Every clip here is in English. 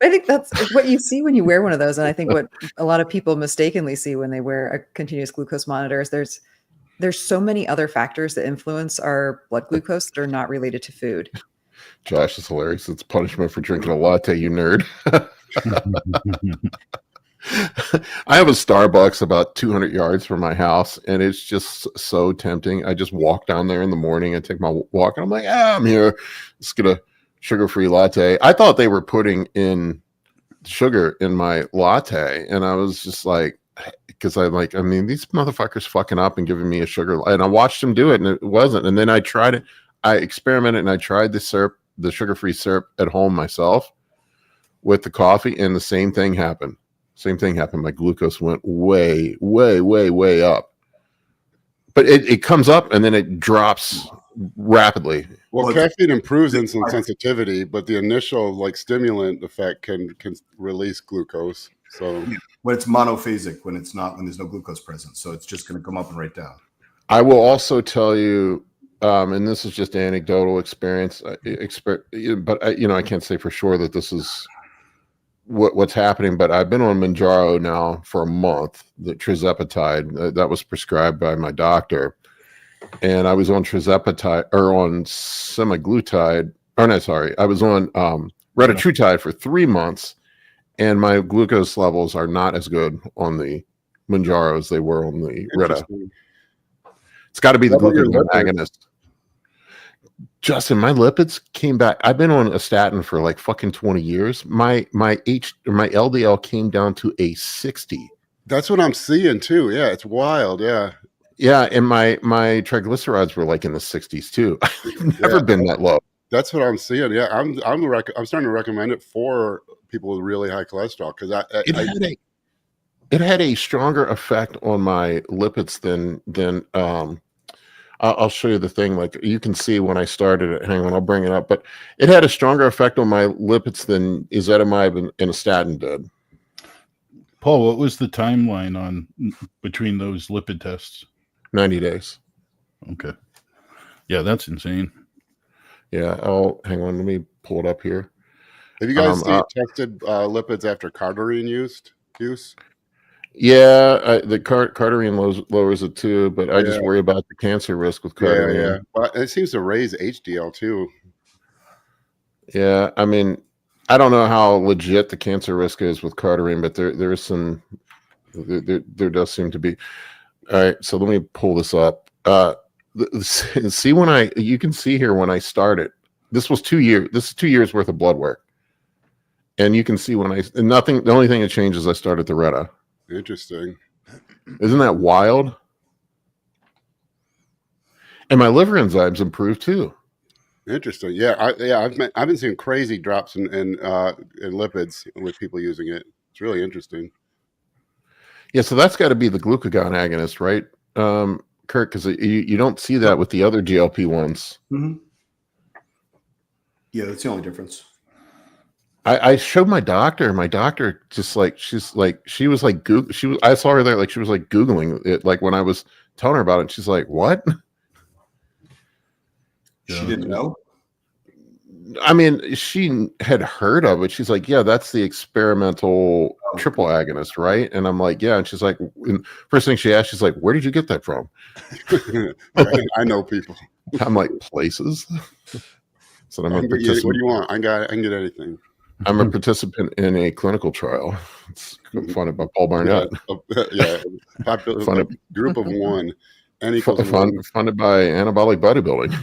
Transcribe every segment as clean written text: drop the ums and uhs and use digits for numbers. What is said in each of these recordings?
I think that's what you see when you wear one of those, and I think what a lot of people mistakenly see when they wear a continuous glucose monitor is there's so many other factors that influence our blood glucose that are not related to food. Josh is hilarious. It's punishment for drinking a latte, you nerd. I have a Starbucks about 200 yards from my house, and it's just so tempting. I just walk down there in the morning and take my walk, and I'm like, I'm here. Let's get a sugar-free latte. I thought they were putting in sugar in my latte, and I was just like, because I mean, these motherfuckers fucking up and giving me a sugar, and I watched them do it, and it wasn't. And then I tried it. I experimented, and I tried the syrup, the sugar-free syrup at home myself with the coffee, and the same thing happened. My glucose went way, way, way, way up. But it comes up and then it drops rapidly. Well, caffeine improves insulin sensitivity, but the initial like stimulant effect can release glucose. So when it's monophasic, when there's no glucose present, so it's just going to come up and right down. I will also tell you, and this is just anecdotal experience, but I can't say for sure that this is what's happening, but I've been on Mounjaro now for a month, the tirzepatide that was prescribed by my doctor, and I was on tirzepatide or on semaglutide, I was on retatrutide for 3 months, and my glucose levels are not as good on the Mounjaro as they were on the Reta. It's got to be the glucagon agonist. Justin, my lipids came back. I've been on a statin for like fucking 20 years. My LDL came down to a 60. That's what I'm seeing too. Yeah, it's wild. Yeah. Yeah, and my triglycerides were like in the 60s too. I've never been that low. That's what I'm seeing. Yeah, I'm starting to recommend it for people with really high cholesterol because it had a stronger effect on my lipids than I'll show you the thing. Like you can see when I started it. Hang on, I'll bring it up. But it had a stronger effect on my lipids than ezetimibe and a statin did. Paul, what was the timeline between those lipid tests? 90 days. Okay. Yeah, that's insane. Yeah. Hang on. Let me pull it up here. Have you guys tested lipids after cardarine use? Yeah, the cardarine lowers it too, but I just worry about the cancer risk with cardarine. Yeah. But it seems to raise HDL too. Yeah, I mean, I don't know how legit the cancer risk is with cardarine, but there is some. There does seem to be. All right, so let me pull this up. See you can see here when I started. This was 2 years. This is 2 years worth of blood work, and you can see nothing. The only thing that changed is I started the Reta. Interesting. Isn't that wild? And my liver enzymes improved too. Interesting. Yeah, I've been seeing crazy drops in lipids with people using it. It's really interesting. Yeah, so that's got to be the glucagon agonist, right, Kurt? Because you don't see that with the other GLP ones. Mm-hmm. Yeah, that's the only difference. I showed my doctor. My doctor just like I saw her there like she was like Googling it, like when I was telling her about it. She's like, "What?" She didn't know. I mean, she had heard of it. She's like, "Yeah, that's the experimental triple agonist, right?" And I'm like, "Yeah." And she's like, first thing she asked, she's like, "Where did you get that from?" I know people. I'm like, places. So I'm a participant. What do you want? I can get anything. I'm a participant in a clinical trial. It's funded by Paul Barnett. Group of one. Funded by Anabolic Bodybuilding.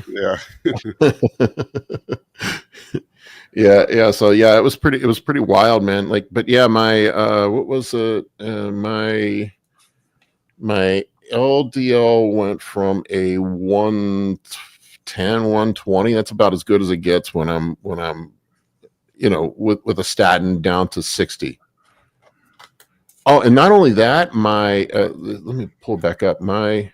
Yeah. Yeah. So yeah, it was pretty wild, man. Like, but yeah, my what was it? My LDL went from a 110, 120. That's about as good as it gets when I'm with a statin down to 60. Oh, and not only that, let me pull back up my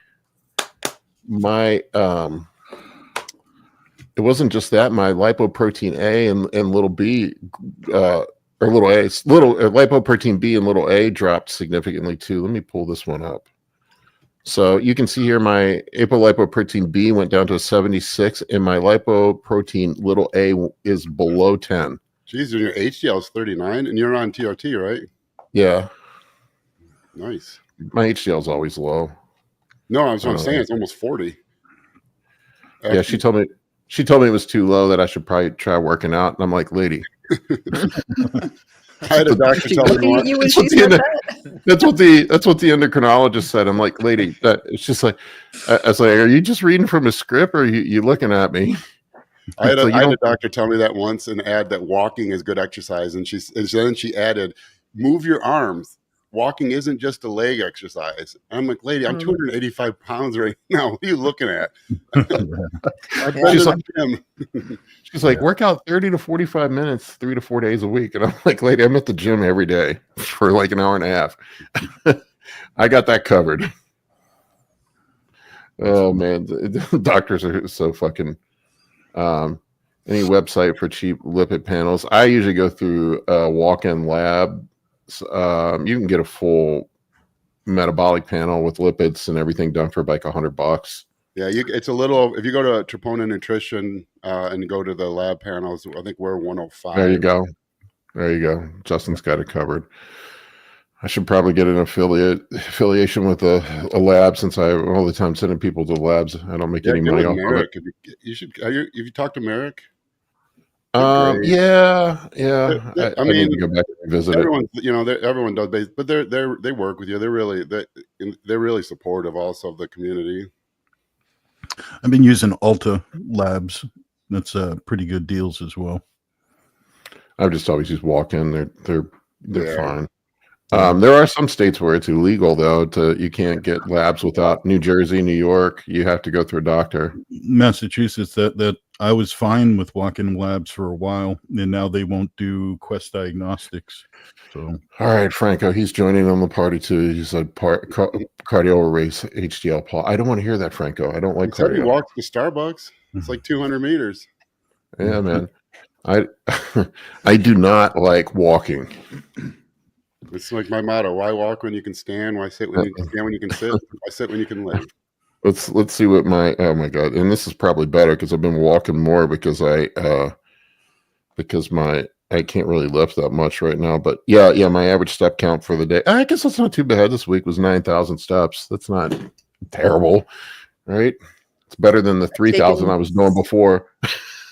it wasn't just that. My lipoprotein A and little b or little a lipoprotein B and little a dropped significantly too. Let me pull this one up. So you can see here my apolipoprotein B went down to a 76, and my lipoprotein little a is below 10. Geez, and your HDL is 39, and you're on TRT, right? Yeah, Nice. my HDL is always low. No, I was Oh. saying it's almost 40. Yeah, she told me it was too low, that I should probably try working out, and I'm like, lady, I had a doctor tell me Looking at once. you when That's she what the said end- that. that's what the endocrinologist said. I'm like, lady, that it's just like, I was like, are you just reading from a script, or are you looking at me? I had So you a don't- doctor tell me that once and add that walking is good exercise. And then she added, move your arms. Walking isn't just a leg exercise. And I'm like, lady, I'm 285 pounds right now. What are you looking at? I've been She's to like- the gym. She's like, work out 30 to 45 minutes, 3 to 4 days a week. And I'm like, lady, I'm at the gym every day for like an hour and a half. I got that covered. Oh man, the doctors are so fucking. Any website for cheap lipid panels? I usually go through Walk-In Lab. You can get a full metabolic panel with lipids and everything done for like $100. Yeah, it's a little. If you go to Troponin Nutrition and go to the lab panels, I think we're 105. There you go. There you go. Justin's got it covered. I should probably get an affiliation with a lab, since I all the time sending people to labs. I don't make Yeah, any get money with off of it. Merrick. You should. Have you talked to Merrick? Great. Yeah. I I mean, need to go back and visit it. everyone, everyone does, but they work with you. They're really supportive also of the community. I've been using Alta Labs. That's pretty good deals as well. I've just always used Walk-In. They're Yeah. fine. There are some states where it's illegal though. You can't get labs without New Jersey, New York. You have to go through a doctor. Massachusetts, that I was fine with Walk-In Labs for a while, and now they won't do Quest Diagnostics. So All right, Franco, he's joining on the party too. He's like cardio race HDL. Paul, I don't want to hear that, Franco. I don't like He said he cardio. walks to Starbucks. It's like 200 meters. Yeah, man. I do not like walking. It's like my motto: why walk when you can stand? Why sit when you can stand? When you can sit? Why sit when you can live? Let's see what oh my god, and this is probably better because I've been walking more because I can't really lift that much right now. But yeah, my average step count for the day, I guess that's not too bad. This week was 9,000 steps. That's not terrible, right? It's better than the 3,000 I was doing before.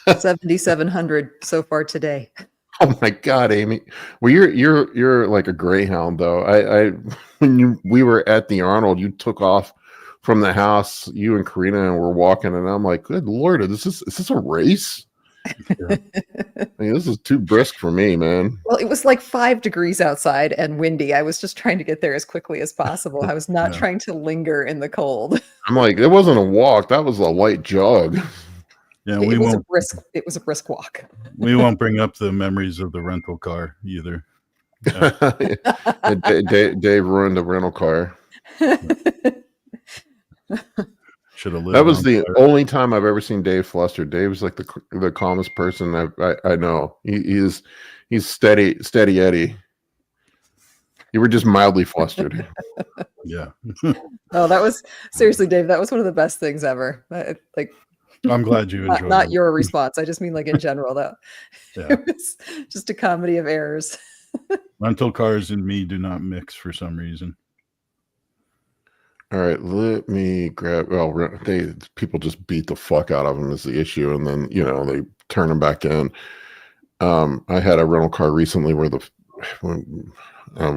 7,700 so far today. Oh my god, Amy. Well, you're like a greyhound though. When we were at the Arnold, you took off from the house, you and Karina, and we're walking, and I'm like, good lord, is this a race? I mean, this is too brisk for me, man. Well, it was like 5 degrees outside and windy. I was just trying to get there as quickly as possible. I was not Yeah. trying to linger in the cold. I'm like, it wasn't a walk, that was a light jog. yeah, It was a brisk walk. we won't bring up the memories of the rental car either. Dave ruined the rental car. Should have lived. That was on the fire. only time I've ever seen Dave flustered. Dave's like the calmest person I know. He's steady Eddie. You were just mildly flustered. Yeah, Oh, that was seriously, Dave. That was one of the best things ever. Like, I'm glad you enjoyed not it. your response. I just mean like in general. That Yeah. it was just a comedy of errors. Rental cars and me do not mix for some reason. All right, let me grab. Well, people just beat the fuck out of them is the issue, and then they turn them back in. I had a rental car recently where when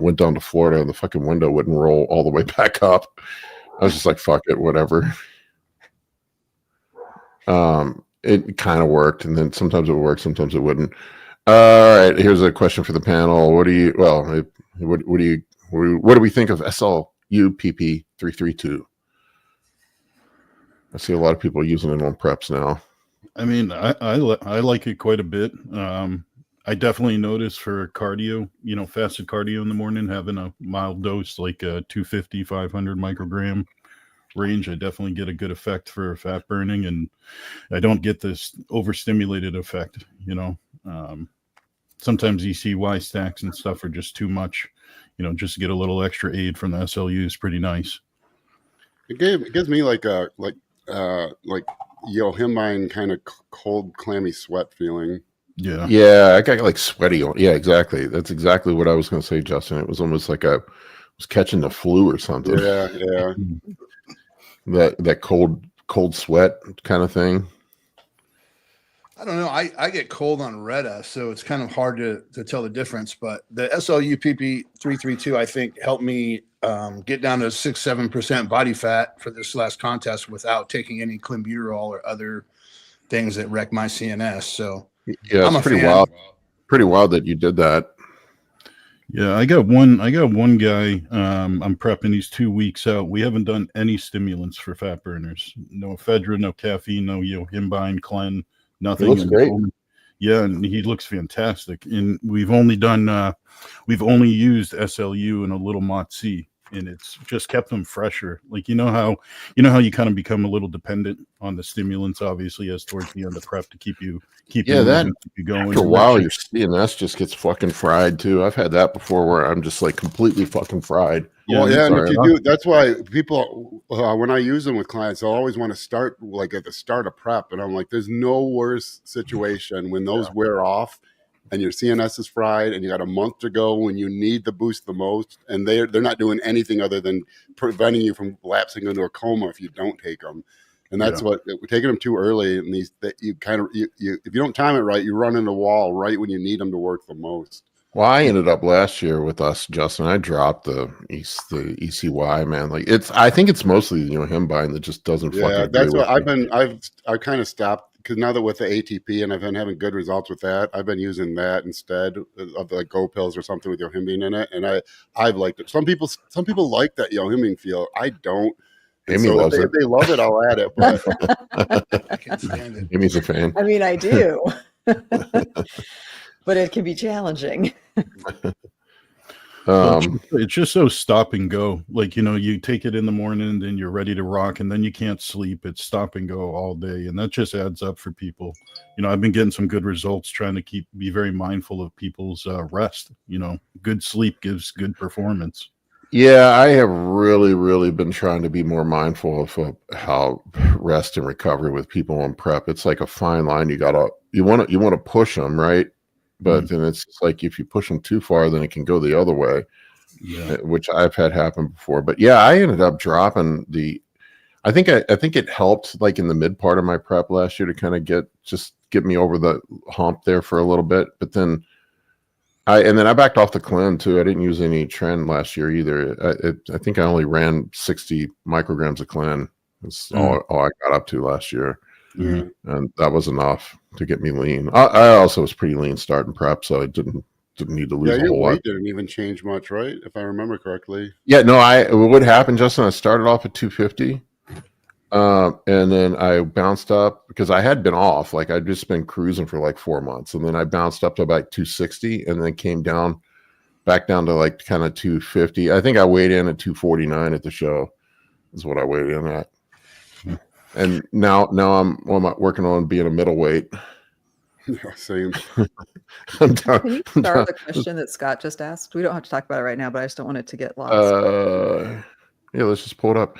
went down to Florida and the fucking window wouldn't roll all the way back up. I was just like, fuck it, whatever. It kind of worked, and then sometimes it would work, sometimes it wouldn't. All right, here's a question for the panel. What do we think of SLU-PP 332? I see a lot of people using it on preps now. I mean, I like it quite a bit. I definitely notice for cardio, fasted cardio in the morning, having a mild dose like a 250, 500 microgram range, I definitely get a good effect for fat burning, and I don't get this overstimulated effect. Sometimes ECY stacks and stuff are just too much. Just to get a little extra aid from the SLU is pretty nice. It gives me like Yohimbine kind of cold, clammy sweat feeling. Yeah. Yeah, I got like sweaty on. Yeah, exactly. That's exactly what I was going to say, Justin. It was almost like I was catching the flu or something. Yeah, yeah. That cold sweat kind of thing. I don't know. I get cold on Retta, so it's kind of hard to tell the difference. But the SLU PP332, I think, helped me get down to 6-7% body fat for this last contest without taking any clenbuterol or other things that wreck my CNS. So Yeah, I'm it's a pretty fan. wild. Pretty wild that you did that. Yeah, I got one guy. I'm prepping. He's 2 weeks out. We haven't done any stimulants for fat burners. No ephedra, no caffeine, no yohimbine, clen, nothing. looks And great. yeah, and he looks fantastic. And we've only used SLU and a little MOTC, and it's just kept them fresher. Like you know how you kind of become a little dependent on the stimulants, obviously, as towards the end of prep to keep you Yeah, that- moving, keep you going. After a And while, that's your CNS just gets fucking fried too. I've had that before where I'm just like completely fucking fried. Well, yeah, and if sorry. you do, that's why people, when I use them with clients, they'll always want to start like at the start of prep, and I'm like, there's no worse situation when those wear off, and your CNS is fried, and you got a month to go when you need the boost the most, and they're not doing anything other than preventing you from lapsing into a coma if you don't take them, and that's what we're taking them too early, and these that you kind of you if you don't time it right, you run into the wall right when you need them to work the most. Well, I ended up last year with us, Justin. I dropped the ECY, man. Like I think it's mostly him buying that just doesn't fucking. Yeah, agree that's with what me. I've kind of stopped because now that with the ATP and I've been having good results with that, I've been using that instead of like Go pills or something with yohimbine in it, and I've liked it. Some people like that yohimbine feel. I don't. And Amy so loves if it. they love it, I'll add it. But I can't stand it. Amy's a fan. I mean, I do. But it can be challenging. It's just so stop and go. Like, you take it in the morning and then you're ready to rock and then you can't sleep. It's stop and go all day. And that just adds up for people. I've been getting some good results trying to be very mindful of people's rest. Good sleep gives good performance. Yeah, I have really, really been trying to be more mindful of how rest and recovery with people on prep. It's like a fine line. You want to push them, right? But then it's like if you push them too far, then it can go the other way, which I've had happen before. But yeah, I ended up dropping I think it helped like in the mid part of my prep last year to kind of get me over the hump there for a little bit. But then I backed off the clen too. I didn't use any trend last year either. I think I only ran 60 micrograms of clen. That's all I got up to last year. yeah. And that was enough to get me lean. I also was pretty lean starting prep, so I didn't need to lose Yeah, a your whole weight lot. didn't even change much, right? If I remember correctly. Yeah, no, what happened, Justin, I started off at 250. And then I bounced up because I had been off. Like I'd just been cruising for like 4 months. And then I bounced up to about 260 and then came back down to like kind of 250. I think I weighed in at 249 at the show is what I weighed in at. And now I'm working on being a middleweight. Yeah, same. I'm done. Can you start the question that Scott just asked? We don't have to talk about it right now, but I just don't want it to get lost. Yeah, let's just pull it up.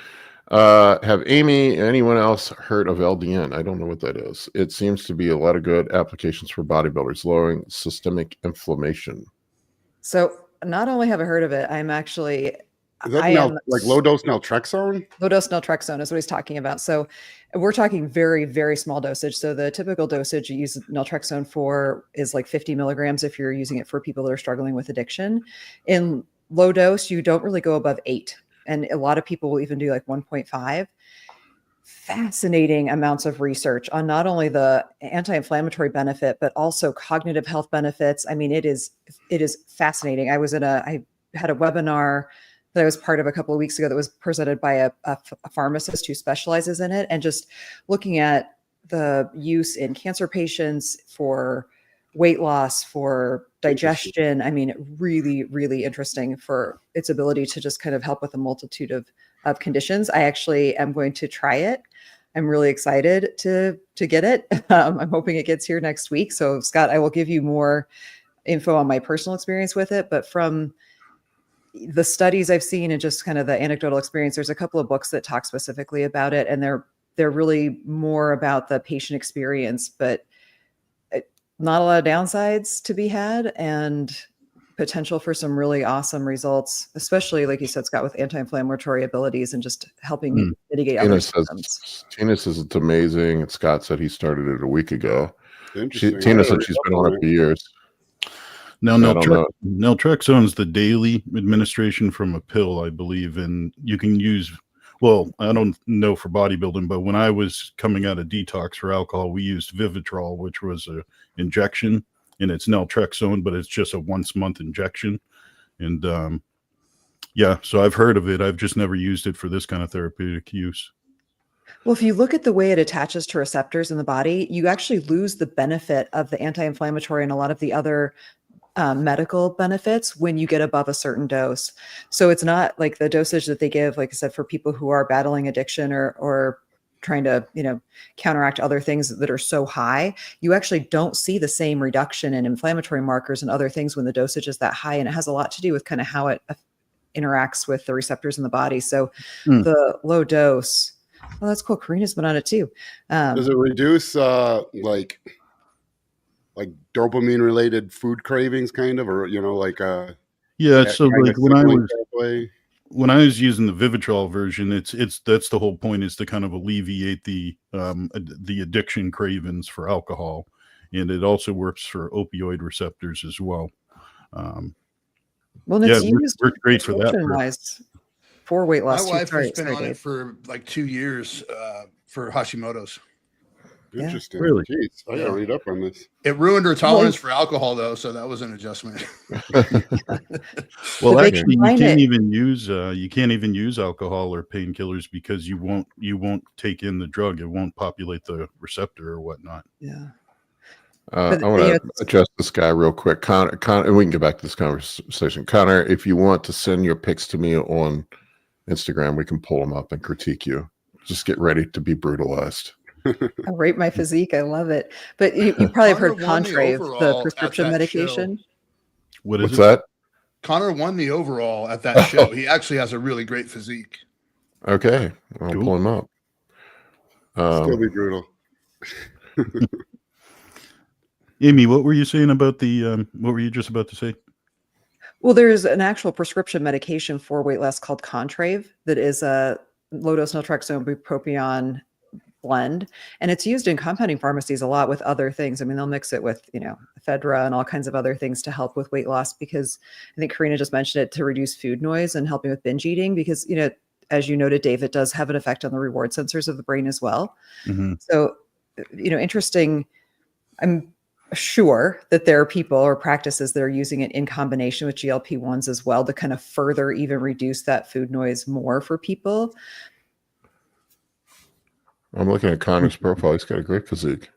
Have Amy, anyone else heard of LDN? I don't know what that is. It seems to be a lot of good applications for bodybuilders, lowering systemic inflammation. So not only have I heard of it, I'm actually Is that like low dose naltrexone? low dose naltrexone is what he's talking about. So we're talking very, very small dosage. So the typical dosage you use naltrexone for is like 50 milligrams if you're using it for people that are struggling with addiction. In low dose, you don't really go above 8. And a lot of people will even do like 1.5. Fascinating amounts of research on not only the anti-inflammatory benefit, but also cognitive health benefits. I mean, it is fascinating. I had a webinar that I was part of a couple of weeks ago that was presented by a pharmacist who specializes in it, and just looking at the use in cancer patients for weight loss, for digestion. I mean, really, really interesting for its ability to just kind of help with a multitude of conditions. I actually am going to try it. I'm really excited to get it. I'm hoping it gets here next week. So Scott, I will give you more info on my personal experience with it, but from the studies I've seen and just kind of the anecdotal experience, there's a couple of books that talk specifically about it, and they're really more about the patient experience. But not a lot of downsides to be had, and potential for some really awesome results, especially like you said, Scott, with anti-inflammatory abilities and just helping mitigate other symptoms. Tina says it's amazing, and Scott said he started it a week ago. Interesting. Tina said she's been on it for years. Now, I don't know. naltrexone's the daily administration from a pill, I believe, and you can use. Well, I don't know for bodybuilding, but when I was coming out of detox for alcohol, we used Vivitrol, which was a injection, and it's naltrexone, but it's just a once-month injection. And yeah, so I've heard of it. I've just never used it for this kind of therapeutic use. Well, if you look at the way it attaches to receptors in the body, you actually lose the benefit of the anti-inflammatory and a lot of the other medical benefits when you get above a certain dose. So it's not like the dosage that they give, like I said, for people who are battling addiction or trying to, counteract other things that are so high. You actually don't see the same reduction in inflammatory markers and other things when the dosage is that high. And it has a lot to do with kind of how it interacts with the receptors in the body. So the low dose, well, that's cool. Karina's been on it too. Does it reduce like dopamine related food cravings kind of, or Yeah, so kind like of signaling pathway? when I was using the Vivitrol version, it's that's the whole point, is to kind of alleviate the addiction cravings for alcohol, and it also works for opioid receptors as well. Well, and it's Yeah, used works great for that prescription-wise for weight My loss. too. wife Sorry, has been sorry, on it Dave. for like 2 years for Hashimoto's. Yeah. Interesting. Really? Jeez, I gotta read up on this. It ruined her tolerance for alcohol, though, so that was an adjustment. Well, But they actually, you combine can't it- even use alcohol or painkillers because you won't take in the drug. It won't populate the receptor or whatnot. Yeah. I But, want you know, to address this guy real quick. Connor, and we can get back to this conversation. Connor, if you want to send your pics to me on Instagram, we can pull them up and critique you. Just get ready to be brutalized. I rate my physique. I love it. But you probably have heard Connor won the Contrave, the overall at prescription that medication. What is What's it? that? Connor won the overall at that show. He actually has a really great physique. Okay, I'll Cool. pull him up. Still be brutal. Amy, what were you saying about the? What were you just about to say? Well, there's an actual prescription medication for weight loss called Contrave that is a low-dose naltrexone bupropion blend, and it's used in compounding pharmacies a lot with other things. I mean, they'll mix it with, ephedra and all kinds of other things to help with weight loss, because I think Karina just mentioned it, to reduce food noise and helping with binge eating, because, as you noted, Dave, it does have an effect on the reward sensors of the brain as well. Mhm. So, interesting. I'm sure that there are people or practices that are using it in combination with GLP-1s as well to kind of further even reduce that food noise more for people. I'm looking at Connor's profile. He's got a great physique.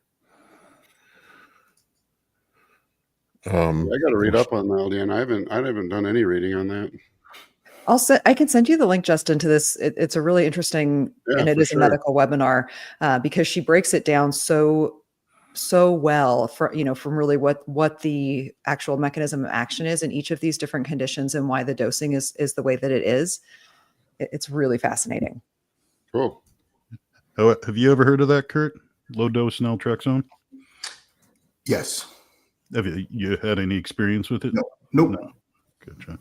I got to read up on that, Dan. I haven't done any reading on that. I can send you the link, Justin, to this. It's a really interesting, Yeah, and it for is sure. a medical webinar because she breaks it down so well from really what the actual mechanism of action is in each of these different conditions and why the dosing is the way that it is. It's really fascinating. Cool. Oh, have you ever heard of that, Kurt? Low dose naltrexone. Yes. Have you had any experience with it? No. Nope. No. Gotcha.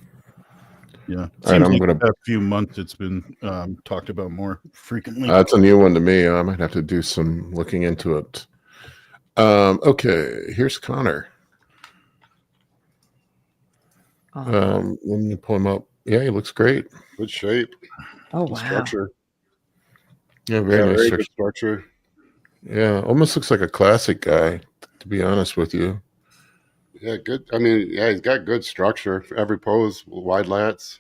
Yeah. All right, Seems I'm like gonna- the past few months it's been talked about more frequently. That's a new one to me. I might have to do some looking into it. Okay, here's Connor. Let me pull him up. Yeah, he looks great. Good shape. Oh, Good wow. structure. Yeah, very nice. Very structure. good structure. Yeah, almost looks like a classic guy, to be honest with you. Yeah, good. I mean, yeah, he's got good structure. Every pose, wide lats.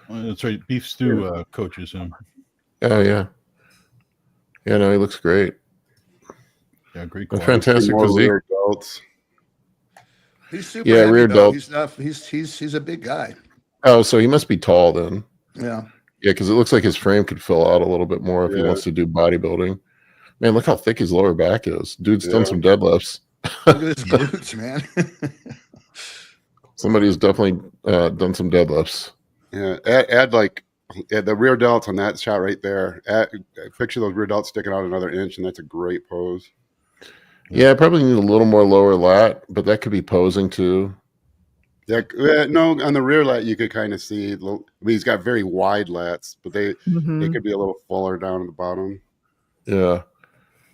That's right. Beef Stew coaches him. Oh, yeah. Yeah, no, he looks great. Yeah, great A quality. fantastic More physique. rear delts. He's super Yeah, heavy, rear though. delt. He's not. He's a big guy. Oh, so he must be tall then. Yeah. Yeah, because it looks like his frame could fill out a little bit more if he Yeah. wants to do bodybuilding. Man, look how thick his lower back is. Dude's done Yeah. some deadlifts. Look at his glutes, man. Somebody has definitely done some deadlifts. Yeah, add like the rear delts on that shot right there. Picture those rear delts sticking out another inch, and that's a great pose. Yeah, I probably need a little more lower lat, but that could be posing too. Yeah, no, on the rear lat you could kind of see. I mean, he's got very wide lats, but they Mhm. could be a little fuller down at the bottom. Yeah.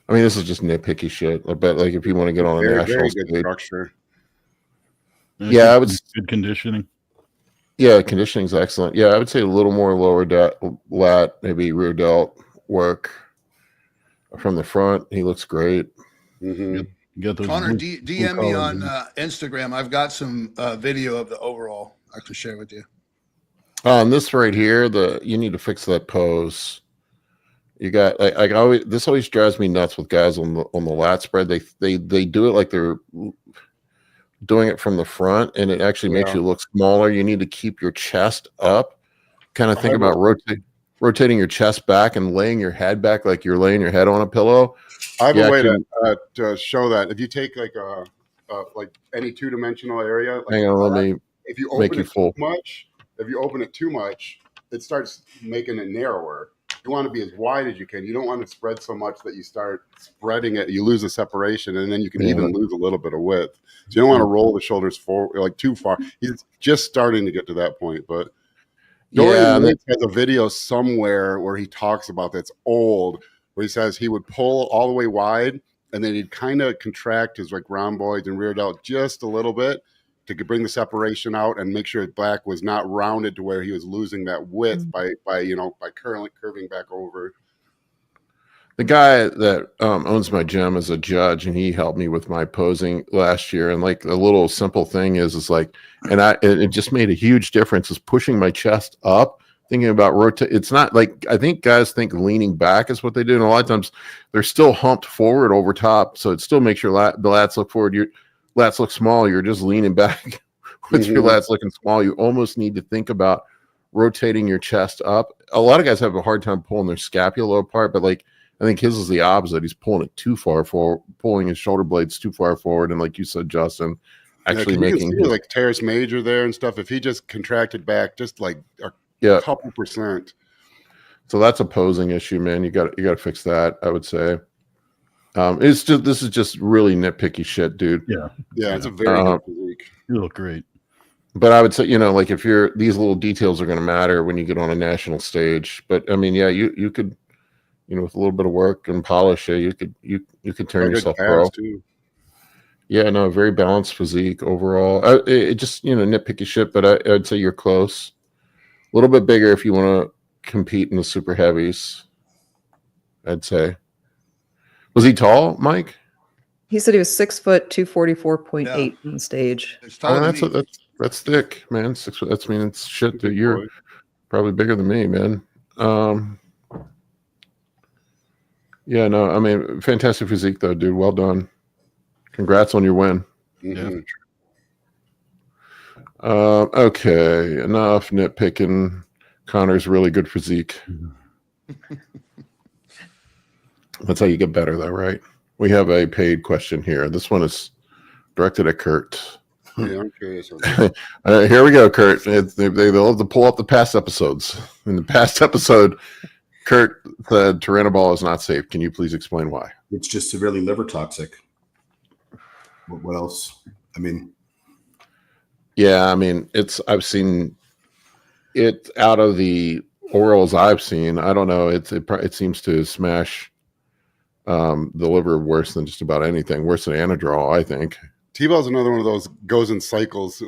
I mean, this is just nitpicky shit. I bet, like, if you want to get on a Very, national very good stage, structure. Yeah, I would. Good conditioning. Yeah, conditioning's excellent. Yeah, I would say a little more lower lat, maybe rear delt work from the front. He looks great. Hmm. You got those Connor, blue- DM me blue on collars. Instagram. I've got some video of the overall I can share with you. On this right here, you need to fix that pose. You got like always. This always drives me nuts with guys on the lat spread. They do it like they're doing it from the front, and it actually makes Yeah. you look smaller. You need to keep your chest up. Kind of think I about will. rotating your chest back and laying your head back like you're laying your head on a pillow. I have You a way actually- to show that. If you take like any two-dimensional area, like Hang on, let me if you make open you it full. too much, it starts making it narrower. You want to be as wide as you can. You don't want to spread so much that you start spreading it. You lose the separation, and then you can Yeah. even lose a little bit of width. So you don't want to roll the shoulders forward like too far. He's just starting to get to that point, but Dorian Yeah, and Yates has a video somewhere where he talks about that's old, where he says he would pull all the way wide and then he'd kind of contract his like rhomboids and rear delt just a little bit to bring the separation out and make sure his back was not rounded to where he was losing that width by curving back over. the guy that owns my gym is a judge, and he helped me with my posing last year. And like the little simple thing is like, and it just made a huge difference. Is pushing my chest up, thinking about rotate. It's not like I think guys think leaning back is what they do, and a lot of times they're still humped forward over top, so it still makes your the lats look forward. Your lats look small. You're just leaning back with your lats looking small. You almost need to think about rotating your chest up. A lot of guys have a hard time pulling their scapula apart, but like, I think his is the opposite. He's pulling it too far forward, pulling his shoulder blades too far forward. And like you said, Justin, actually You making can see, like teres major there and stuff. If he just contracted back just like a couple percent. So that's a posing issue, man. You got to fix that, I would say. This is just really nitpicky shit, dude. Yeah. It's a very good physique. You look great. But I would say, like if these little details are going to matter when you get on a national stage. But I mean, yeah, you could, with a little bit of work and polish, you could turn yourself pro. Too. Yeah, no, very balanced physique overall. It just nitpicky shit, but I'd say you're close. A little bit bigger if you want to compete in the super heavies. I'd say. Was he tall, Mike? He said he was 6 foot 244.8 on stage. It's taller than me. That's thick, man. 6 foot. That's it's shit that you're probably bigger than me, man. Yeah, no, I mean, fantastic physique though, dude. Well done. Congrats on your win. Mhm. Okay, enough nitpicking. Connor's really good physique. That's how you get better, though, right? We have a paid question here. This one is directed at Kurt. Yeah, I'm curious. Here we go, Kurt. They love to pull up the past episodes. In the past episode, Kurt said Turinabol is not safe. Can you please explain why? It's just severely liver toxic. What else? I mean, yeah, I mean, I've seen it out of the orals I've seen. I don't know. It seems to smash the liver worse than just about anything. Worse than Anadrol, I think. T-Ball's another one of those goes in cycles.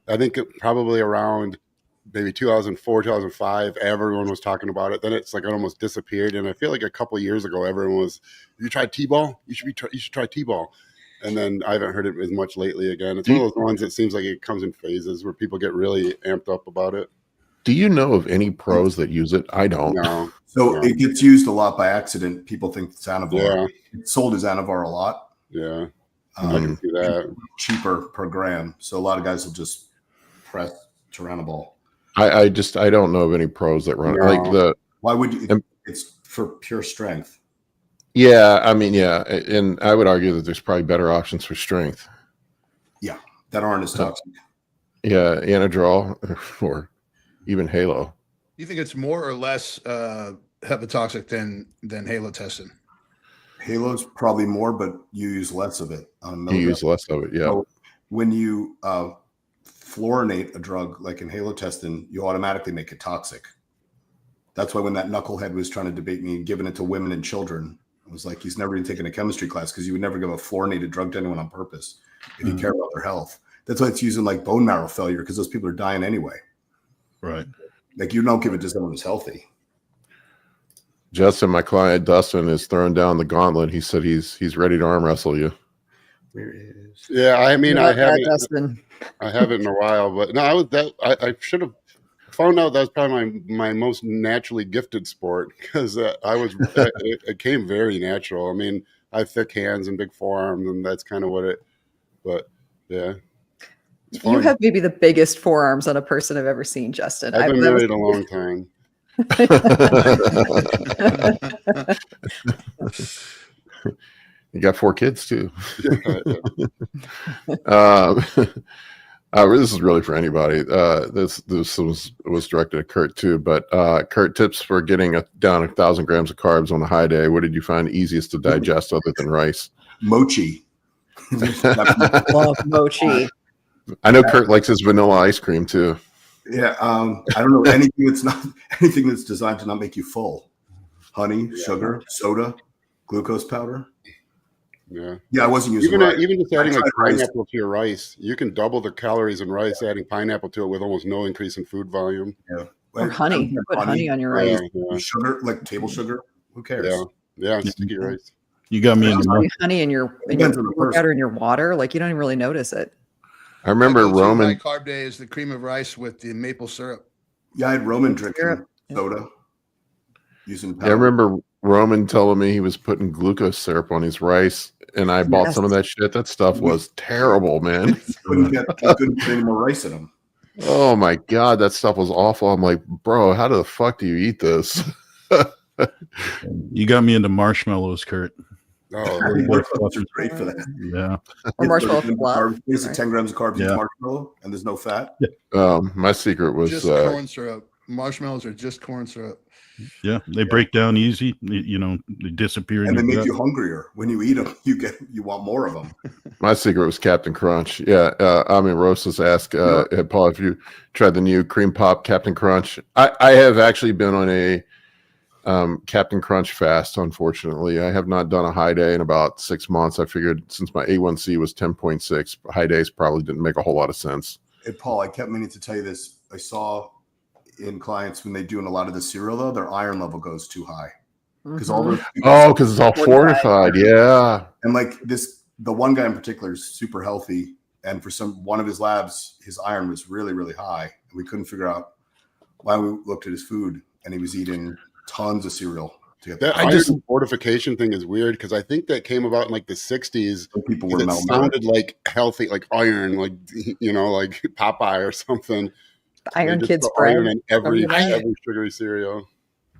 I think probably around maybe 2004, 2005, everyone was talking about it. Then it's like it almost disappeared. And I feel like a couple of years ago, everyone was, "You tried T-Ball? You should try T-Ball." And then I haven't heard it as much lately again. It's one of those ones that seems like it comes in phases where people get really amped up about it. Do you know of any pros that use it? I don't. No. so it gets used a lot by accident. People think it's Anavar. Yeah. It's sold as Anavar a lot. Yeah. I can see that. Cheaper per gram. So a lot of guys will just press Turinabol. I don't know of any pros that run it. No. Why would you? It's for pure strength. Yeah, I mean, yeah, and I would argue that there's probably better options for strength. Yeah, that aren't as toxic. Yeah, Anadrol or even Halo. You think it's more or less hepatotoxic than halotestin? Halo's probably more, but you use less of it on a You milligram. use less of it. Yeah. So when you fluorinate a drug like in halotestin, you automatically make it toxic. That's why when that knucklehead was trying to debate me giving it to women and children, I was like, he's never even taken a chemistry class, because you would never give a fluorinated drug to anyone on purpose if you care about their health. That's why it's used in like bone marrow failure, because those people are dying anyway. Right. Like, you don't give it to someone who's healthy. Justin, my client Dustin, is throwing down the gauntlet. He said he's ready to arm wrestle you. Where is? Yeah, I mean, I Love that, haven't. Dustin. I haven't in a while, but no, I should have found out that was probably my most naturally gifted sport, because it came very natural. I mean, I have thick hands and big forearms, and that's kind of what it. But yeah, it's You fun. have maybe the biggest forearms on a person I've ever seen, Justin. I've been that was- married a long time. You got 4 kids too. This is really for anybody. This was directed at Kurt too. But Kurt, tips for getting down 1,000 grams of carbs on a high day. What did you find easiest to digest other than rice? Mochi. Love mochi. I know Kurt likes his vanilla ice cream too. Yeah, I don't know anything that's designed to not make you full. Honey, sugar, soda, glucose powder. Yeah. Yeah, I wasn't using Even rice. even just adding I like tried rice. pineapple to your rice, you can double the calories in rice adding pineapple to it with almost no increase in food volume. Or honey. You put honey on your Yeah, rice. yeah, Sugar, like table sugar. Who cares? yeah, sticky rice. You got me in Just the put honey in your Depends on the person. workout or in your water. Like, you don't even really notice it. I remember My go-to Roman. high carb day is the cream of rice with the maple syrup. Yeah, I had Roman drinking Syrup. soda. Using Yeah, I remember Roman telling me he was putting glucose syrup on his rice, and I bought some of that shit. That stuff was terrible, man. couldn't get any more rice in them. Oh my god, that stuff was awful. I'm like, bro, how the fuck do you eat this? You got me into marshmallows, Kurt. Oh, Marshmallows are great for that. Yeah. Or marshmallow 30 grams of fluff. carbs. There's Right. 10 grams of carbs in Yeah. marshmallow, and there's no fat. My secret was Just corn syrup. Marshmallows are just corn syrup. Yeah. They break down easy. They disappear in And they your make gut. you hungrier. When you eat them, you want more of them. my secret was Captain Crunch. Yeah, Rosas asked Paul if you tried the new cream pop Captain Crunch. I have actually been on a Captain Crunch fast. Unfortunately, I have not done a high day in about 6 months. I figured since my A1C was 10.6, high days probably didn't make a whole lot of sense. Hey, Paul, I kept meaning to tell you this. I saw in clients when they do in a lot of the cereal, though, their iron level goes too high. Because all Mhm. those Oh, because it's all fortified. Yeah. and like this, the one guy in particular is super healthy, and for one of his labs, his iron was really, really high, and we couldn't figure out why. We looked at his food, and he was eating tons of cereal to get that the iron fortification thing is weird, because I think that came about in like the 60s. people were It malnourished. sounded like healthy, like iron, like like Popeye or something. The Iron They just Kids put iron bread. in every Remember sugary cereal.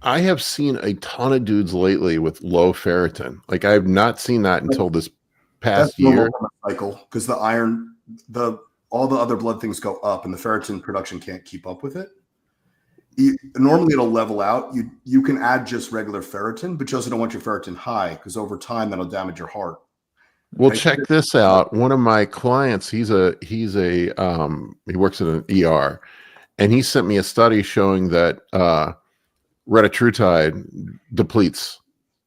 I have seen a ton of dudes lately with low ferritin. Like I have not seen that until this past That's normal year. from a cycle, because the iron, all the other blood things go up, and the ferritin production can't keep up with it. Normally, it'll level out. You can add just regular ferritin, but you also don't want your ferritin high, because over time that'll damage your heart. Well, Right. check this out. One of my clients, he works at an ER, and he sent me a study showing that retatrutide depletes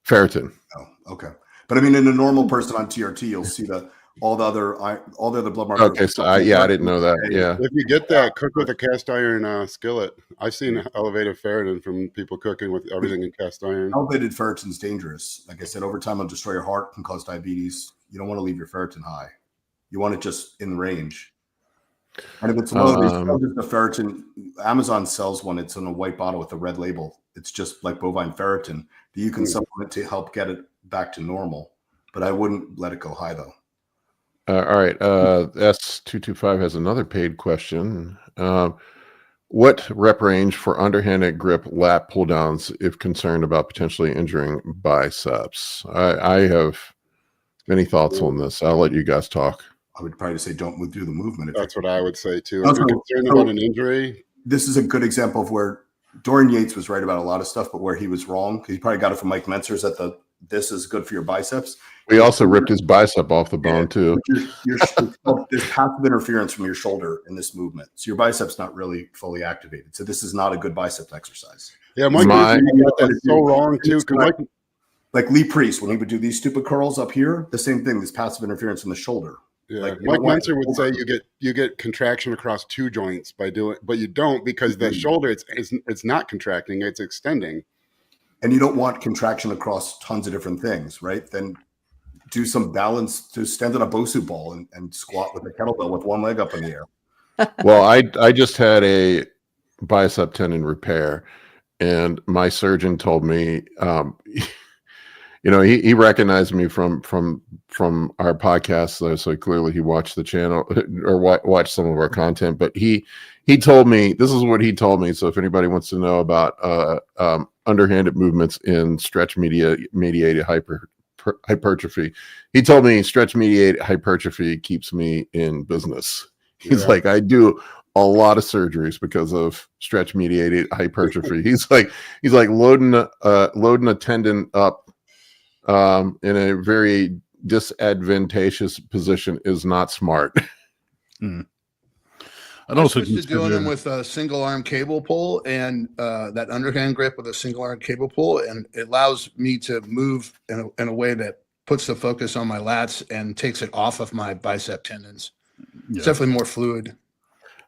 ferritin. Oh, okay. But I mean, in a normal person on TRT, you'll see that all the other blood markers. Okay, so I didn't know that. Yeah. If you get that, cook with a cast iron skillet. I've seen elevated ferritin from people cooking with everything in cast iron. Elevated ferritin is dangerous. Like I said, over time, it'll destroy your heart, can cause diabetes. You don't want to leave your ferritin high. You want it just in range. And if it's low, they sell just the ferritin. Amazon sells one. It's in a white bottle with a red label. It's just like bovine ferritin that you can supplement to help get it back to normal. But I wouldn't let it go high, though. All right. S225 has another paid question. What rep range for underhanded grip lat pull downs if concerned about potentially injuring biceps? I have many thoughts on this. I'll let you guys talk. I would probably say don't do the movement. That's what I would say too. If Also, you're concerned about an injury, This is a good example of where Dorian Yates was right about a lot of stuff, but where he was wrong, because he probably got it from Mike Mentzers, that this is good for your biceps. We also ripped his bicep off the bone too. There's passive interference from your shoulder in this movement. So your bicep's not really fully activated. So this is not a good bicep exercise. Yeah, Mike, you got that so wrong too. 'Cause Mike, like Lee Priest, when he would do these stupid curls up here, the same thing, this passive interference in the shoulder. yeah, Like, Mike Menzer would say you get contraction across two joints by doing, but you don't, because the shoulder it's not contracting, it's extending. And you don't want contraction across tons of different things, right? Then do some balance, to stand on a Bosu ball and squat with a kettlebell with one leg up in the air. Well, I just had a bicep tendon repair, and my surgeon told me, he recognized me from our podcast, so clearly he watched the channel or watched some of our content. But he told me, this is what he told me. So if anybody wants to know about underhanded movements in stretch mediated hypertrophy, he told me stretch mediated hypertrophy keeps me in business. He's like, I do a lot of surgeries because of stretch mediated hypertrophy. He's like loading a tendon up in a very disadvantageous position is not smart. I'd also I switched to doing them with a single arm cable pull and that underhand grip with a single arm cable pull, and it allows me to move in a way that puts the focus on my lats and takes it off of my bicep tendons. It's definitely more fluid.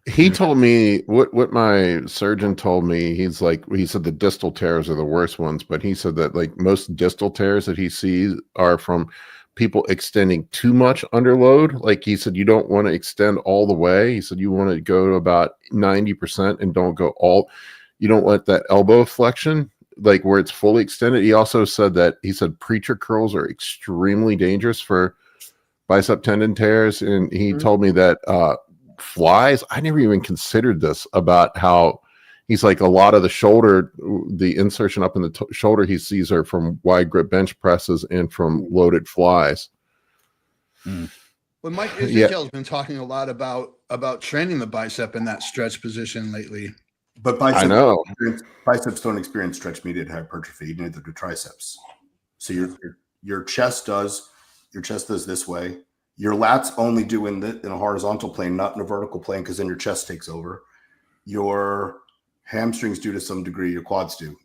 He told me what my surgeon told me. He said the distal tears are the worst ones, but he said that like most distal tears that he sees are from people extending too much under load. Like he said, you don't want to extend all the way. He said you want to go to about 90% and you don't want that elbow flexion, like where it's fully extended. He also said preacher curls are extremely dangerous for bicep tendon tears. And he told me that flies, I never even considered this, about how he's like a lot of the shoulder, the insertion up in the shoulder he sees are from wide grip bench presses and from loaded flies. Well, Mike Israel's been talking a lot about training the bicep in that stretch position lately. But biceps don't experience stretch mediated hypertrophy, neither do triceps. So your chest does this way. Your lats only do in a horizontal plane, not in a vertical plane, because then your chest takes over. Your hamstrings do to some degree, your quads do.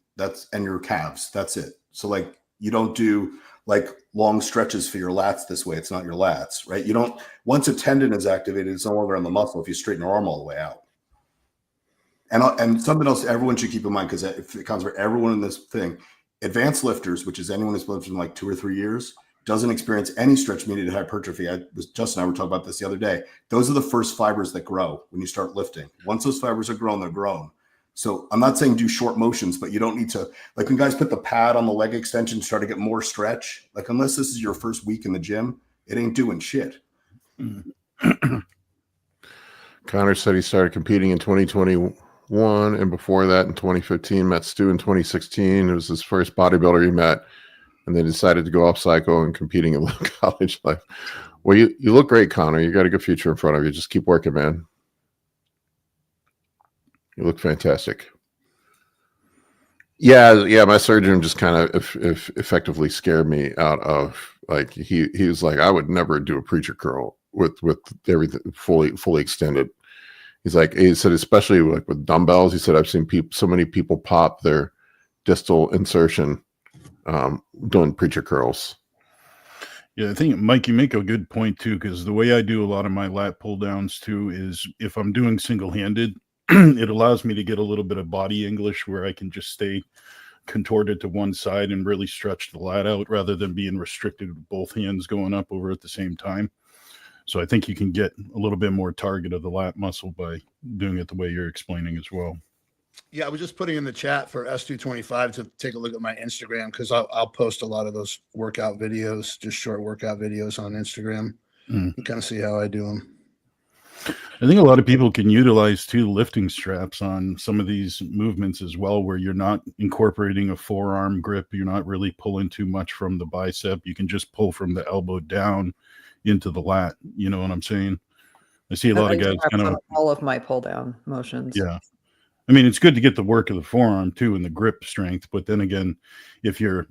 And your calves. That's it. So like you don't do like long stretches for your lats this way. It's not your lats, right? You don't, once a tendon is activated, it's no longer on the muscle if you straighten your arm all the way out. And something else everyone should keep in mind, because it counts for everyone in this thing, advanced lifters, which is anyone who's lived in like 2 or 3 years, doesn't experience any stretch mediated hypertrophy. Justin and I were talking about this the other day. Those are the first fibers that grow when you start lifting. Once those fibers are grown, they're grown. So I'm not saying do short motions, but you don't need to, like when guys put the pad on the leg extension, start to get more stretch, like unless this is your first week in the gym, it ain't doing shit. Connor said he started competing in 2021, and before that in 2015, met Stu in 2016. It was his first bodybuilder he met, and then decided to go off cycle and competing in college life. Well, you look great, Connor. You got a good future in front of you. Just keep working, man. You look fantastic. Yeah. My surgeon just kind of effectively scared me out of, like, he was like, I would never do a preacher curl with everything fully extended. He said, especially like with dumbbells. He said, I've seen so many people pop their distal insertion doing preacher curls. Yeah, I think, Mike, you make a good point too, because the way I do a lot of my lat pull downs too is if I'm doing single-handed, it allows me to get a little bit of body English where I can just stay contorted to one side and really stretch the lat out rather than being restricted with both hands going up over at the same time. So I think you can get a little bit more target of the lat muscle by doing it the way you're explaining as well. Yeah, I was just putting in the chat for S225 to take a look at my Instagram, because I'll post a lot of those workout videos, just short workout videos on Instagram. You kind of see how I do them. I think a lot of people can utilize too lifting straps on some of these movements as well, where you're not incorporating a forearm grip. You're not really pulling too much from the bicep. You can just pull from the elbow down into the lat. You know what I'm saying? I see a lot of guys kind of all of my pull down motions. Yeah. I mean, it's good to get the work of the forearm too and the grip strength. But then again, if your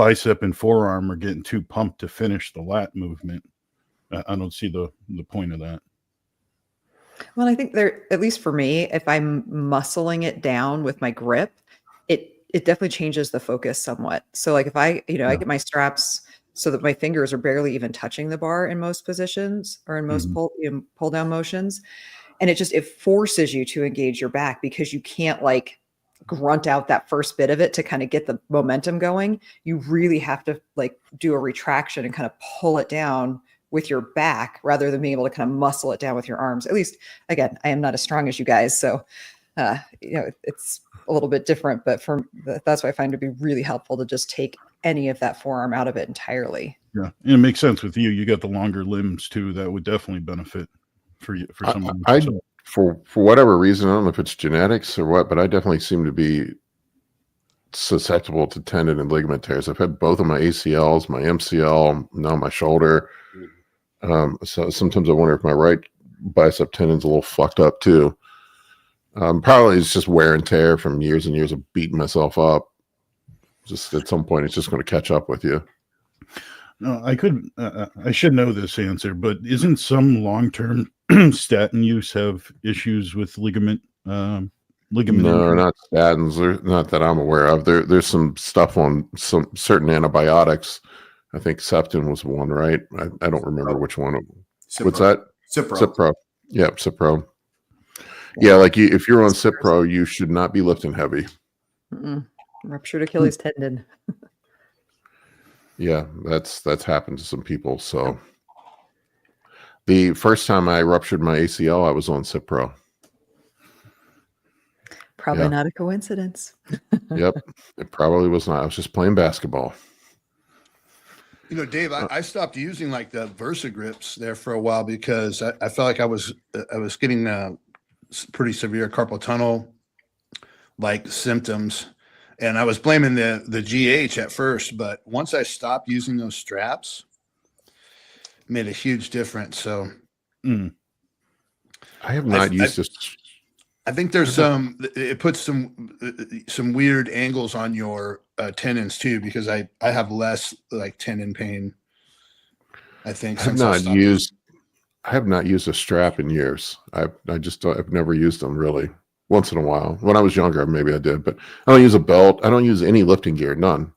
bicep and forearm are getting too pumped to finish the lat movement. I don't see the point of that. Well, I think there, at least for me, if I'm muscling it down with my grip, it definitely changes the focus somewhat. So like if I, I get my straps so that my fingers are barely even touching the bar in most positions or in most pull down motions. And it forces you to engage your back because you can't like grunt out that first bit of it to kind of get the momentum going. You really have to like do a retraction and kind of pull it down with your back rather than being able to kind of muscle it down with your arms. At least, again, I am not as strong as you guys. So, it's a little bit different, but that's why I find it to be really helpful to just take any of that forearm out of it entirely. Yeah. And it makes sense with you. You got the longer limbs too. That would definitely benefit for you, for someone. For whatever reason, I don't know if it's genetics or what, but I definitely seem to be susceptible to tendon and ligament tears. I've had both of my ACLs, my MCL, now my shoulder. So sometimes I wonder if my right bicep tendon's a little fucked up too. Probably it's just wear and tear from years and years of beating myself up. Just at some point, it's just going to catch up with you. No, I should know this answer, but isn't some long-term statin use have issues with ligament? No, Injury? not statins. Not that I'm aware of. There's some stuff on some certain antibiotics. I think Septin was one, right? I don't remember which one. Cipro. What's that? Cipro. Cipro. Yeah, Cipro. Yeah, like if you're on Cipro, you should not be lifting heavy. Ruptured Achilles tendon. Yeah, that's happened to some people. So the first time I ruptured my ACL, I was on Cipro. Probably not a coincidence. Yep, it probably was not. I was just playing basketball. Dave, I stopped using like the VersaGrips there for a while because I felt like I was getting pretty severe carpal tunnel like symptoms, and I was blaming the GH at first, but once I stopped using those straps, it made a huge difference. So I have not used this. I think there's it puts some weird angles on your tendons too, because I have less like tendon pain. I think I have not used a strap in years. I've never used them really. Once in a while, when I was younger, maybe I did, but I don't use a belt. I don't use any lifting gear, none.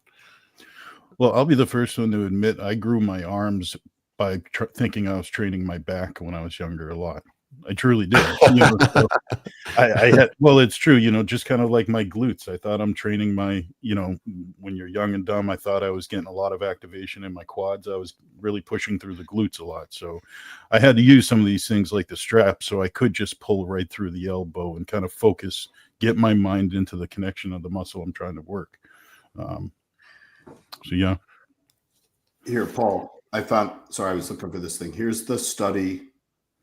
Well, I'll be the first one to admit I grew my arms by thinking I was training my back when I was younger a lot. I truly did. So I had, well, it's true, just kind of like my glutes. I thought I'm training my, when you're young and dumb, I thought I was getting a lot of activation in my quads. I was really pushing through the glutes a lot. So I had to use some of these things like the strap so I could just pull right through the elbow and kind of focus, get my mind into the connection of the muscle I'm trying to work. So yeah. Here, Paul, I was looking for this thing. Here's the study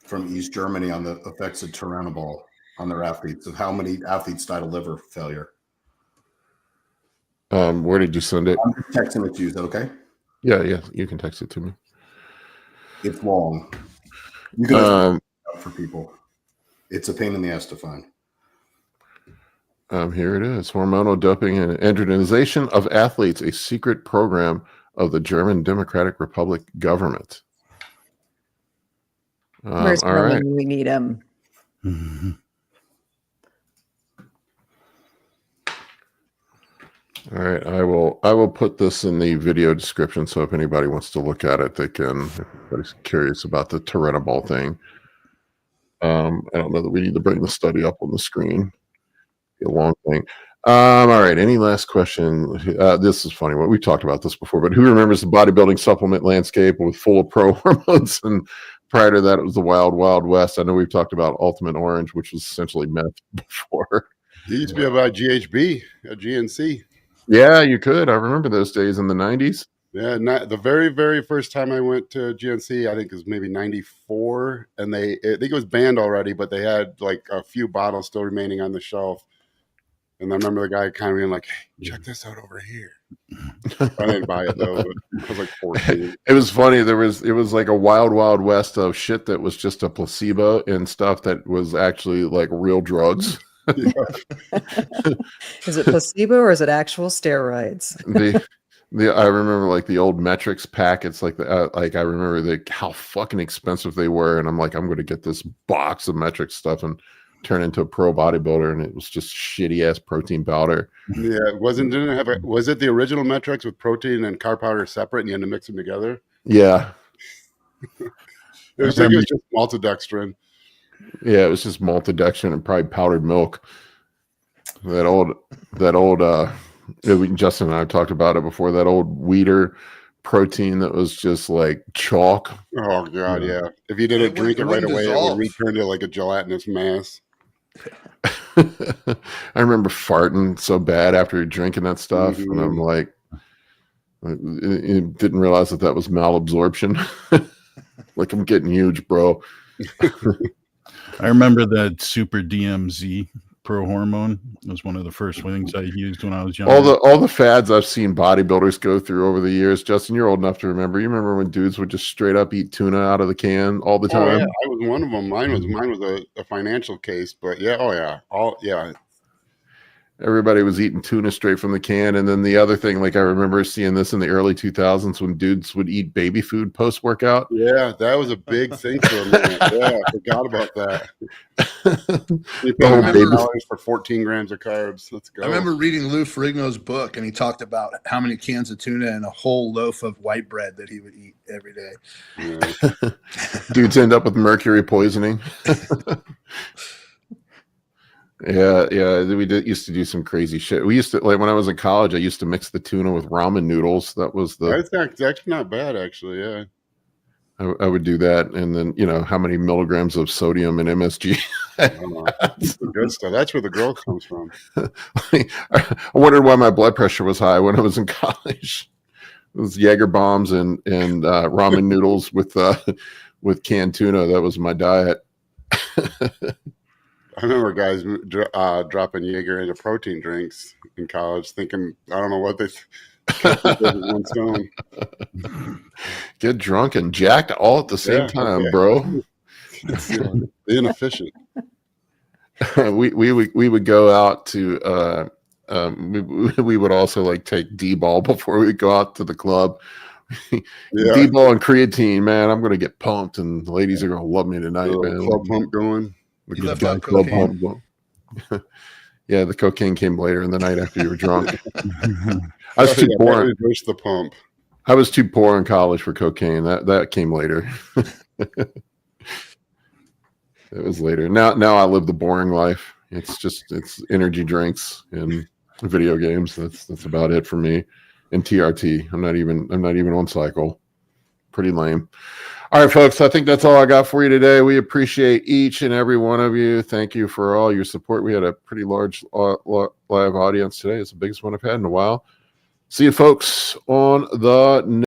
from East Germany on the effects of Turinabol on their athletes, of how many athletes died of liver failure. Where did you send it? I'm texting it to you. Is that okay? Yeah, you can text it to me. It's long. You can for people. It's a pain in the ass to find. Here it is: hormonal doping and androgenization of athletes, a secret program of the German Democratic Republic government. Where's all right. We need him. All right, I will put this in the video description, so if anybody wants to look at it, they can. If anybody's curious about the Turinabol thing. I don't know that we need to bring the study up on the screen. Be a long thing. All right, any last question? This is funny. We talked about this before, but who remembers the bodybuilding supplement landscape with full of pro hormones? And prior to that, it was the wild, wild west. I know we've talked about Ultimate Orange, which was essentially meth before. It used to be about GHB at GNC. Yeah, you could. I remember those days in the 90s. Yeah, the very, very first time I went to GNC, I think it was maybe 94, and I think it was banned already, but they had like a few bottles still remaining on the shelf. And I remember the guy kind of being like, hey, check this out over here. I didn't buy it though, but I was like 14. It was funny. It was like a wild, wild west of shit that was just a placebo and stuff that was actually like real drugs. Is it placebo or is it actual steroids? I remember like the old metrics packets, like like I remember how fucking expensive they were, and I'm like, I'm going to get this box of metric stuff and turn into a pro bodybuilder, and it was just shitty ass protein powder. Yeah, didn't it have was it the original Metrics with protein and carb powder separate and you had to mix them together? Yeah, It was just maltodextrin. yeah, it was just maltodextrin and probably powdered milk. That old Justin and I talked about it before. That old Weider protein that was just like chalk. Oh god, yeah. If you didn't drink it right away, dissolve. it would return to like a gelatinous mass. I remember farting so bad after drinking that stuff, and I'm like, I didn't realize that was malabsorption. Like, I'm getting huge, bro. I remember that Super DMZ Pro Hormone was one of the first things I used when I was young. All the fads I've seen bodybuilders go through over the years. Justin, you're old enough to remember. You remember when dudes would just straight up eat tuna out of the can all the time? Oh, yeah, I was one of them. Mine was a financial case, but yeah, Everybody was eating tuna straight from the can. And then the other thing, like I remember seeing this in the early 2000s when dudes would eat baby food post-workout. yeah, that was a big thing for a minute. Yeah, I forgot about that. You pay whole baby- $9 for 14 grams of carbs. Let's go. I remember reading Lou Ferrigno's book, and he talked about how many cans of tuna and a whole loaf of white bread that he would eat every day. Yeah. Dudes end up with mercury poisoning. Yeah, we used to do some crazy shit. We used to, like, when I was in college, I used to mix the tuna with ramen noodles. That was That's actually not bad, actually. Yeah. I would do that, and then how many milligrams of sodium and MSG. That's the good stuff. That's where the growth comes from. I wondered why my blood pressure was high when I was in college. It was Jaeger bombs and ramen noodles with canned tuna. That was my diet. I remember guys dropping Jaeger into protein drinks in college, thinking, I don't know what they one stone. Get drunk and jacked all at the same time, bro. It's inefficient. we would go out to we would also like take D-ball before we go out to the club. Yeah. D-ball and creatine, man. I'm gonna get pumped, and the ladies are gonna love me tonight, man. Club pump going. You left out cocaine. Yeah, the cocaine came later in the night after you were drunk. I was too poor. Reverse the pump. I was too poor in college for cocaine. That came later. It was later. Now I live the boring life. It's energy drinks and video games. That's about it for me. And TRT. I'm not even on cycle. Pretty lame. All right, folks, I think that's all I got for you today. We appreciate each and every one of you. Thank you for all your support. We had a pretty large live audience today. It's the biggest one I've had in a while. See you folks on the